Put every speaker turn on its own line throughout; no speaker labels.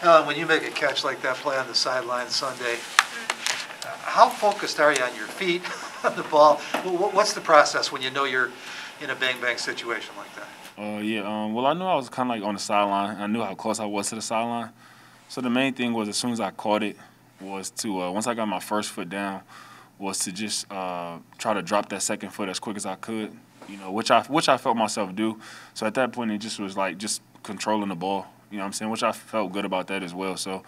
When you make a catch like that play on the sideline Sunday, how focused are you on your feet, on the ball? What's the process when you know you're in a bang-bang situation like that?
Well, I knew I was kind of like on the sideline. I knew how close I was to the sideline. So the main thing was as soon as I caught it was to, once I got my first foot down, was to just try to drop that second foot as quick as I could, which I felt myself do. So at that point, it just was like just controlling the ball, you know what I'm saying, which I felt good about that as well. So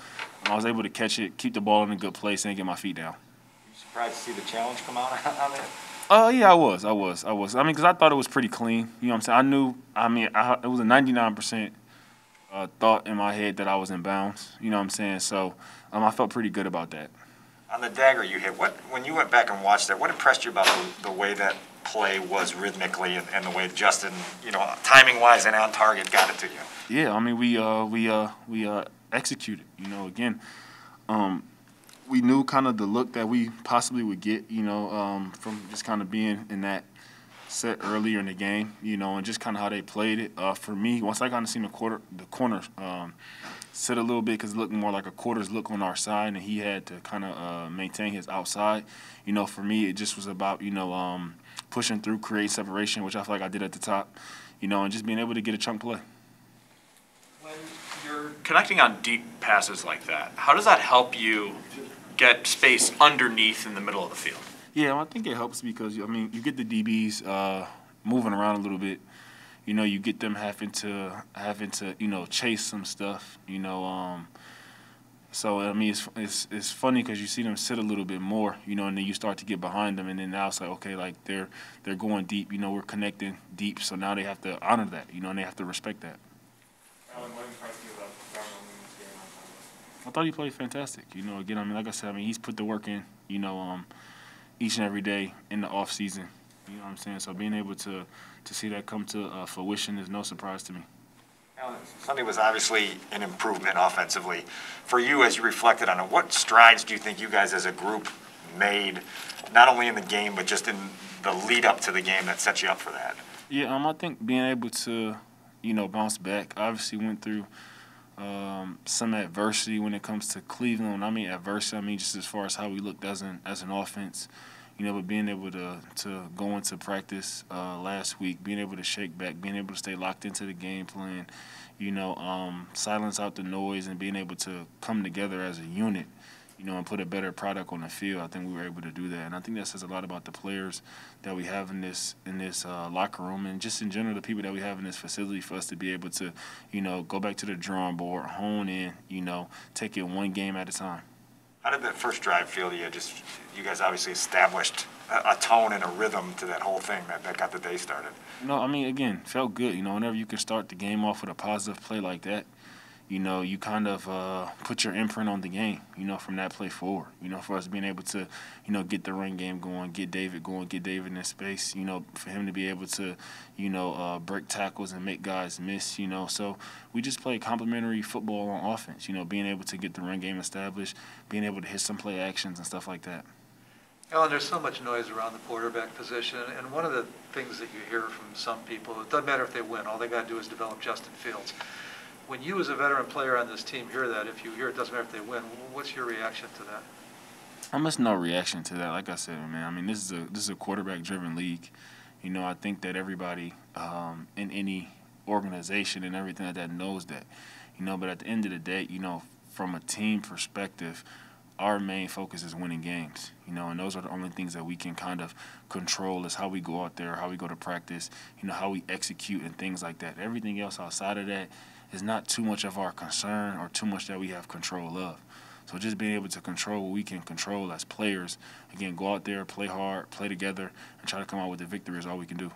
I was able to catch it, keep the ball in a good place, and get my feet down.
You surprised to see the challenge come out on that?
Yeah, I was. I mean, because I thought it was pretty clean. You know what I'm saying? It was a 99% thought in my head that I was in bounds. You know what I'm saying? So I felt pretty good about that.
On the dagger you hit, when you went back and watched that, what impressed you about the way that play was rhythmically and the way Justin, timing-wise and on target, got it to you?
Yeah, I mean, we executed. Again, we knew kind of the look that we possibly would get, from just kind of being in that set earlier in the game, and just kind of how they played it. For me, once I kind of seen the corner sit a little bit because it looked more like a quarter's look on our side, and he had to kind of maintain his outside. For me, it just was about, pushing through, create separation, which I feel like I did at the top, and just being able to get a chunk play.
When you're connecting on deep passes like that, how does that help you get space underneath in the middle of the field?
Yeah, I think it helps because, you get the DBs moving around a little bit. You get them having to chase some stuff. So it's funny because you see them sit a little bit more, and then you start to get behind them, and then now it's like, okay, like they're going deep. We're connecting deep, so now they have to honor that, and they have to respect that.
Alan, what impressed you about Darnell Mooney's game on Sunday?
I thought he played fantastic. Again, like I said, he's put the work in, each and every day in the off season. You know what I'm saying? So being able to see that come to fruition is no surprise to me.
Alan, Sunday was obviously an improvement offensively. For you, as you reflected on it, what strides do you think you guys as a group made, not only in the game, but just in the lead up to the game that set you up for that?
Yeah, I think being able to, bounce back. Obviously went through some adversity when it comes to Cleveland. When I mean adversity, just as far as how we looked as an offense. But being able to go into practice last week, being able to shake back, being able to stay locked into the game plan, silence out the noise, and being able to come together as a unit, and put a better product on the field. I think we were able to do that, and I think that says a lot about the players that we have in this locker room, and just in general the people that we have in this facility for us to be able to, go back to the drawing board, hone in, take it one game at a time.
How did that first drive feel to you? You guys obviously established a tone and a rhythm to that whole thing that got the day started.
Again, felt good. Whenever you can start the game off with a positive play like that, you kind of put your imprint on the game, from that play forward. For us being able to, get the run game going, get David going, get David in space, for him to be able to, break tackles and make guys miss, So we just play complementary football on offense, being able to get the run game established, being able to hit some play actions and stuff like that.
Alan, there's so much noise around the quarterback position, and one of the things that you hear from some people, it doesn't matter if they win, all they got to do is develop Justin Fields. When you as a veteran player on this team hear that, if you hear it doesn't matter if they win, what's your reaction to that?
Almost no reaction to that. Like I said, man, this is a quarterback-driven league. I think that everybody in any organization and everything like that knows that. But at the end of the day, from a team perspective, our main focus is winning games, and those are the only things that we can kind of control is how we go out there, how we go to practice, how we execute and things like that. Everything else outside of that is not too much of our concern or too much that we have control of. So just being able to control what we can control as players, again, go out there, play hard, play together, and try to come out with the victory is all we can do.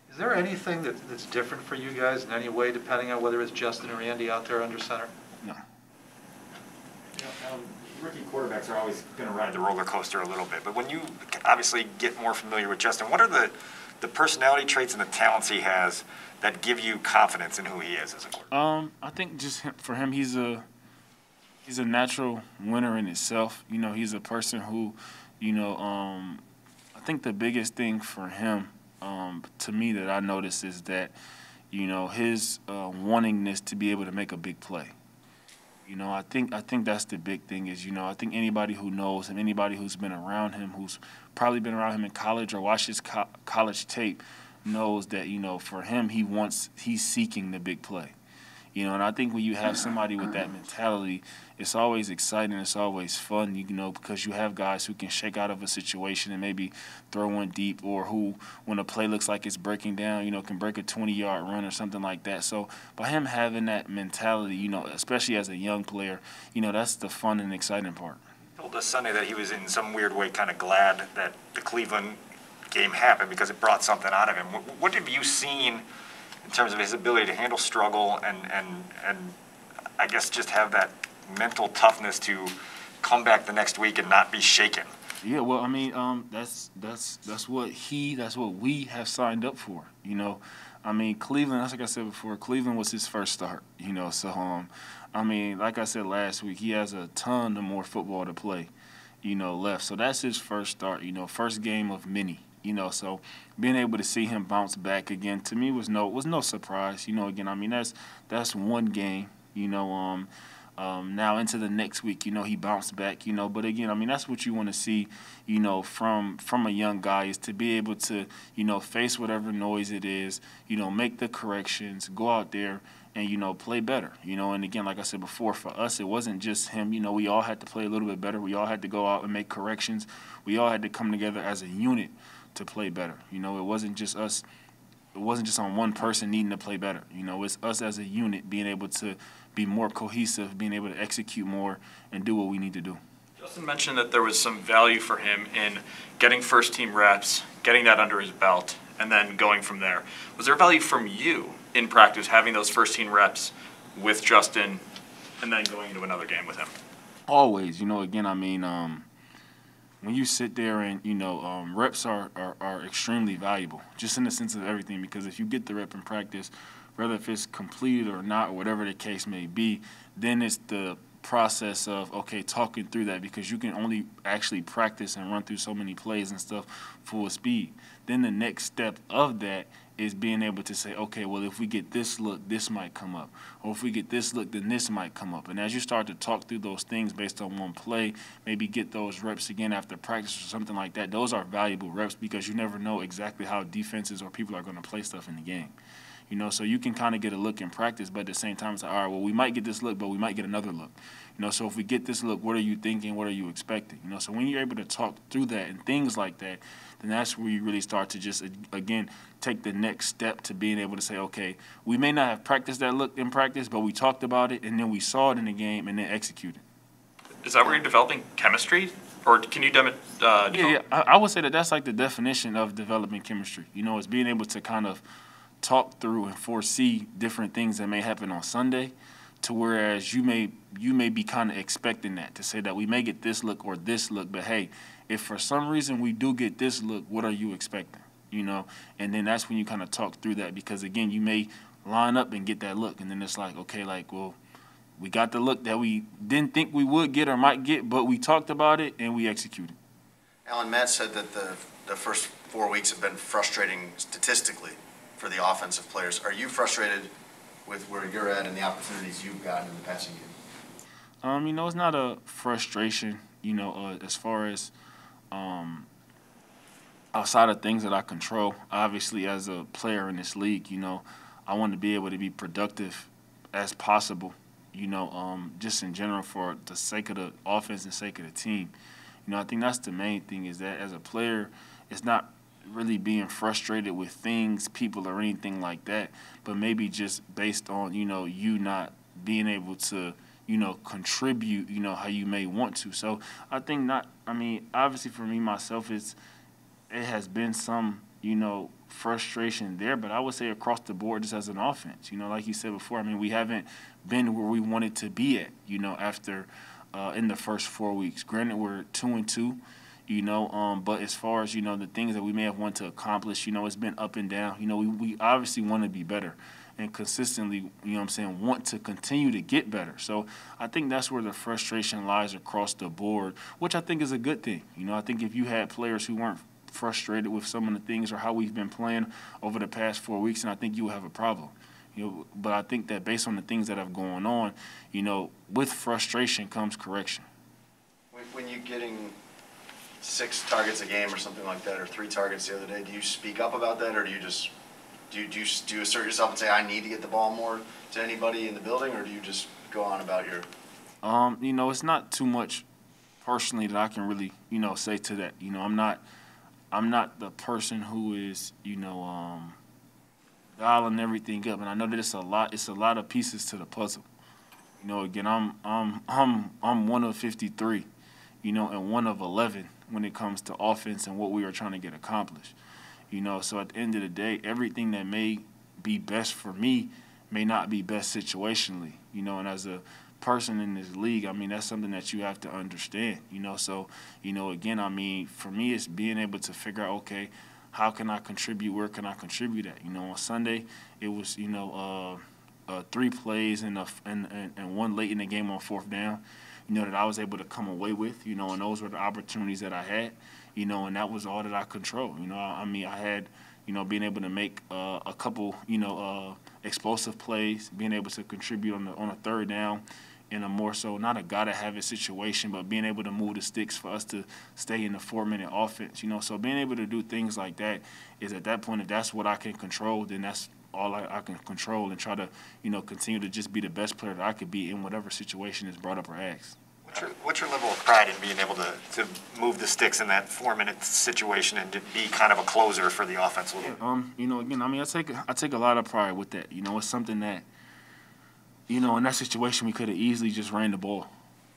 Is there anything that's different for you guys in any way, depending on whether it's Justin or Andy out there under center?
No.
Rookie quarterbacks are always going to ride the roller coaster a little bit, but when you obviously get more familiar with Justin, what are the personality traits and the talents he has that give you confidence in who he is as a quarterback?
I think just for him, he's a natural winner in itself. He's a person who, I think the biggest thing for him, to me that I notice is that, his wantingness to be able to make a big play. You know, I think that's the big thing is, I think anybody who knows him, anybody who's been around him, who's probably been around him in college or watched his college tape, knows that, for him, he's seeking the big play. And I think when you have somebody with that mentality, it's always exciting, it's always fun, because you have guys who can shake out of a situation and maybe throw one deep, or who, when a play looks like it's breaking down, can break a 20-yard run or something like that. So by him having that mentality, especially as a young player, that's the fun and exciting part.
He told us Sunday that he was in some weird way kind of glad that the Cleveland game happened because it brought something out of him. What have you seen in terms of his ability to handle struggle and I guess just have that mental toughness to come back the next week and not be shaken?
Yeah, well, I mean, that's what we have signed up for. I mean, Cleveland. That's like I said before. Cleveland was his first start. So I mean, like I said last week, he has a ton of more football to play. Left. So that's his first start. First game of many. So being able to see him bounce back again to me was no surprise. Again, I mean that's one game. Now into the next week, he bounced back. But again, I mean that's what you want to see. From a young guy is to be able to face whatever noise it is. Make the corrections, go out there and play better. And again, like I said before, for us it wasn't just him. We all had to play a little bit better. We all had to go out and make corrections. We all had to come together as a unit to play better. It wasn't just us. It wasn't just on one person needing to play better. It's us as a unit being able to be more cohesive, being able to execute more and do what we need to do.
Justin mentioned that there was some value for him in getting first-team reps, getting that under his belt, and then going from there. Was there value from you in practice having those first-team reps with Justin and then going into another game with him?
Always. Again, I mean, when you sit there and, reps are extremely valuable, just in the sense of everything, because if you get the rep in practice, whether if it's completed or not, or whatever the case may be, then it's the process of, okay, talking through that, because you can only actually practice and run through so many plays and stuff full speed. Then the next step of that is being able to say, okay, well, if we get this look, this might come up. Or if we get this look, then this might come up. And as you start to talk through those things based on one play, maybe get those reps again after practice or something like that, those are valuable reps because you never know exactly how defenses or people are going to play stuff in the game. So you can kind of get a look in practice, but at the same time, it's like, all right, well, we might get this look, but we might get another look. So if we get this look, what are you thinking? What are you expecting? So when you're able to talk through that and things like that, then that's where you really start to just, again, take the next step to being able to say, okay, we may not have practiced that look in practice, but we talked about it, and then we saw it in the game, and then executed.
Is that where you're developing chemistry? Or can you
Yeah, I would say that that's like the definition of developing chemistry. It's being able to kind of talk through and foresee different things that may happen on Sunday, to whereas you may be kind of expecting that, to say that we may get this look or this look, but hey, if for some reason we do get this look, what are you expecting? And then that's when you kind of talk through that, because again, you may line up and get that look, and then it's like, okay, like, well, we got the look that we didn't think we would get or might get, but we talked about it and we executed.
Alan, Matt said that the first 4 weeks have been frustrating statistically for the offensive players. Are you frustrated with where you're at and the opportunities you've gotten in the passing game?
It's not a frustration, as far as outside of things that I control. Obviously, as a player in this league, I want to be able to be productive as possible, just in general for the sake of the offense and sake of the team. I think that's the main thing, is that as a player, it's not really being frustrated with things, people, or anything like that, but maybe just based on, you not being able to, contribute, how you may want to. So I think obviously for me, myself, it has been some, frustration there, but I would say across the board, just as an offense, like you said before, we haven't been where we wanted to be at, after in the first 4 weeks. Granted, we're 2-2. But as far as, the things that we may have wanted to accomplish, it's been up and down. We obviously want to be better and consistently, want to continue to get better. So I think that's where the frustration lies across the board, which I think is a good thing. I think if you had players who weren't frustrated with some of the things or how we've been playing over the past 4 weeks, and I think you would have a problem. But I think that based on the things that have gone on, with frustration comes correction.
When you're getting 6 targets a game or something like that, or 3 targets the other day, do you speak up about that, or do you just do you assert yourself and say, I need to get the ball more to anybody in the building, or do you just go on about your?
It's not too much personally that I can really, say to that. I'm not the person who is, dialing everything up, and I know that it's a lot of pieces to the puzzle. Again, I'm one of 53, and one of 11 when it comes to offense and what we are trying to get accomplished. So at the end of the day, everything that may be best for me may not be best situationally, and as a person in this league, that's something that you have to understand, So, again, for me, it's being able to figure out, okay, how can I contribute? Where can I contribute at? On Sunday, it was, 3 plays and one late in the game on 4th down, that I was able to come away with, and those were the opportunities that I had, and that was all that I controlled. I had, being able to make a couple, explosive plays, being able to contribute on a 3rd down in a more so not a gotta-have-it situation, but being able to move the sticks for us to stay in the 4-minute offense. So being able to do things like that is at that point, if that's what I can control, then that's all I can control and try to, continue to just be the best player that I could be in whatever situation is brought up or asked.
What's your level of pride in being able to move the sticks in that 4-minute situation and to be kind of a closer for the offense a little bit?
Again, I take a lot of pride with that. It's something that, in that situation we could have easily just ran the ball,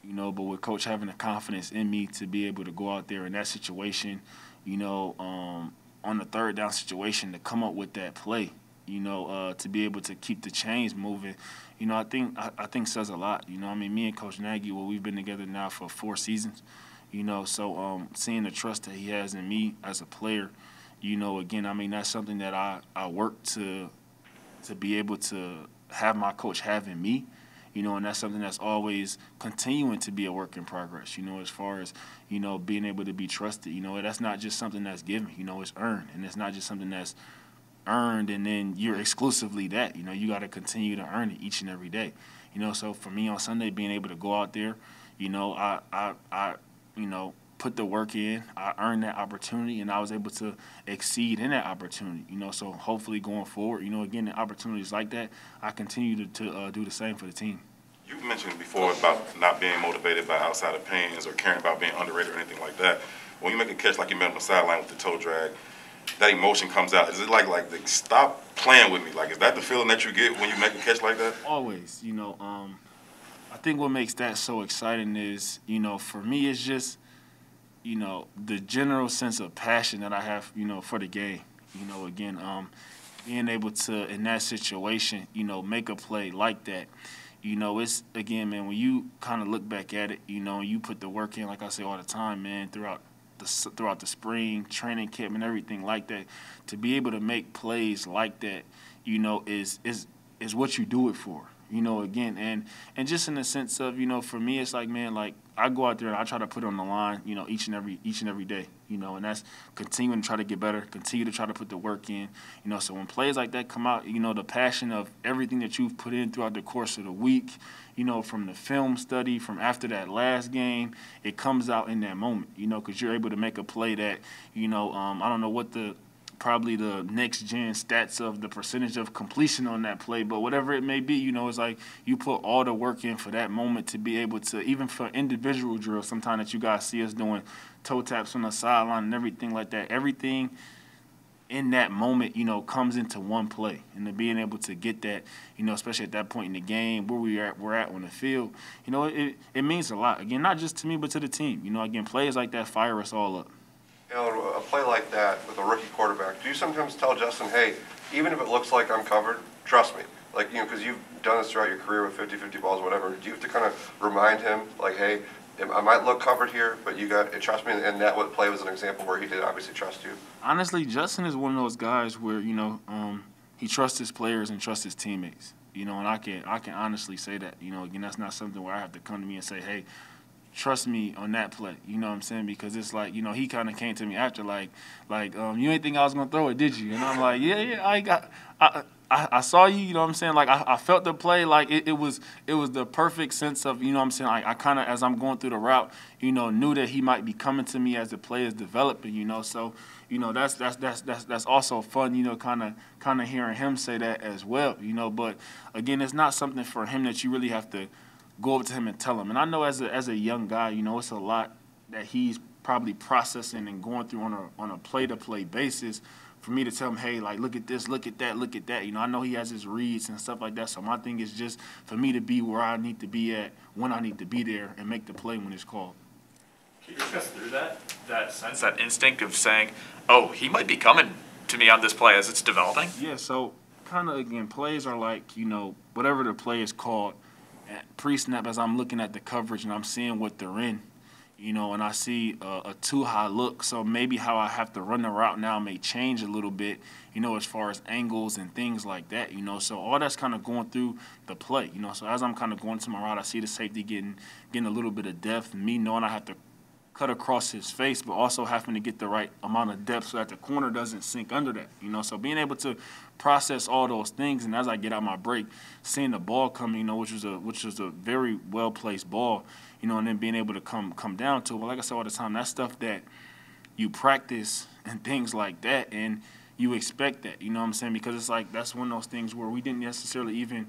but with Coach having the confidence in me to be able to go out there in that situation, on the 3rd down situation to come up with that play, to be able to keep the chains moving, I think says a lot. Me and Coach Nagy, we've been together now for 4 seasons, so seeing the trust that he has in me as a player, again, that's something that I work to be able to have my coach have in me, and that's something that's always continuing to be a work in progress, as far as, being able to be trusted. That's not just something that's given, it's earned, and it's not just something that's earned and then you're exclusively that. You got to continue to earn it each and every day. So for me on Sunday, being able to go out there, I put the work in, I earned that opportunity, and I was able to exceed in that opportunity. So hopefully going forward, again, in opportunities like that, I continue to do the same for the team.
You mentioned before about not being motivated by outside opinions or caring about being underrated or anything like that. When you make a catch like you made on the sideline with the toe drag, that emotion comes out. Is it like stop playing with me? Like, is that the feeling that you get when you make a catch like that?
Always. I think what makes that so exciting is, for me, it's just, the general sense of passion that I have, for the game. Again, being able to, in that situation, make a play like that. It's, again, man, when you kind of look back at it, you put the work in, like I say all the time, man, throughout the spring, training camp and everything like that, to be able to make plays like that, is what you do it for. Again, and just in the sense of, for me, it's like, man, like I go out there and I try to put it on the line, each and every day, and that's continuing to try to get better, continue to try to put the work in, so when plays like that come out, the passion of everything that you've put in throughout the course of the week, from the film study, from after that last game, it comes out in that moment, because you're able to make a play that, I don't know what probably the next gen stats of the percentage of completion on that play, but whatever it may be, it's like you put all the work in for that moment to be able to, even for individual drills, sometimes that you guys see us doing toe taps on the sideline and everything like that, everything in that moment, comes into one play. And to being able to get that, especially at that point in the game where we're at on the field, it means a lot. Again, not just to me, but to the team. Again, plays like that fire us all up.
A play like that with a rookie quarterback, do you sometimes tell Justin, hey, even if it looks like I'm covered, trust me? Like, because you've done this throughout your career with 50-50 balls, whatever. Do you have to kind of remind him, like, hey, I might look covered here, but you got to trust me? And that play was an example where he did obviously trust you.
Honestly, Justin is one of those guys where, he trusts his players and trusts his teammates. And I can honestly say that. Again, that's not something where I have to come to me and say, hey, trust me on that play, you know what I'm saying? Because it's like, he kind of came to me after, like, you ain't think I was going to throw it, did you? And I'm like, yeah, I saw you, you know what I'm saying? Like, I felt the play, like, it was the perfect sense of, you know what I'm saying? Like, I kind of, as I'm going through the route, you know, knew that he might be coming to me as the play is developing, you know? So, you know, that's also fun, you know, kind of hearing him say that as well, you know? But, again, it's not something for him that you really have to go over to him and tell him. And I know as a young guy, you know, it's a lot that he's probably processing and going through on a play-to-play basis. For me to tell him, hey, like, look at this, look at that, look at that. You know, I know he has his reads and stuff like that. So my thing is just for me to be where I need to be at when I need to be there and make the play when it's called.
Can you discuss through that sense, that instinct of saying, oh, he might be coming to me on this play as it's developing?
Yeah, so kind of, again, plays are like, you know, whatever the play is called, at pre-snap as I'm looking at the coverage and I'm seeing what they're in. You know, and I see a too high look, so maybe how I have to run the route now may change a little bit, you know, as far as angles and things like that, you know. So all that's kind of going through the play, you know. So as I'm kind of going to my route, I see the safety getting a little bit of depth, me knowing I have to cut across his face, but also having to get the right amount of depth so that the corner doesn't sink under that, you know. So being able to process all those things, and as I get out my break, seeing the ball coming, you know, which was a very well placed ball, you know, and then being able to come down to it. Well, like I said all the time, that's stuff that you practice and things like that, and you expect that, you know what I'm saying? Because it's like that's one of those things where we didn't necessarily even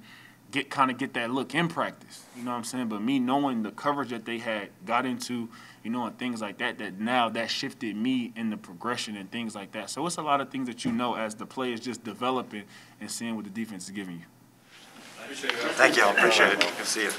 get that look in practice, you know what I'm saying? But me knowing the coverage that they had got into, you know, and things like that, that now that shifted me in the progression and things like that. So it's a lot of things that you know as the play is just developing and seeing what the defense is giving you.
Thank you, I appreciate it. Good to see you.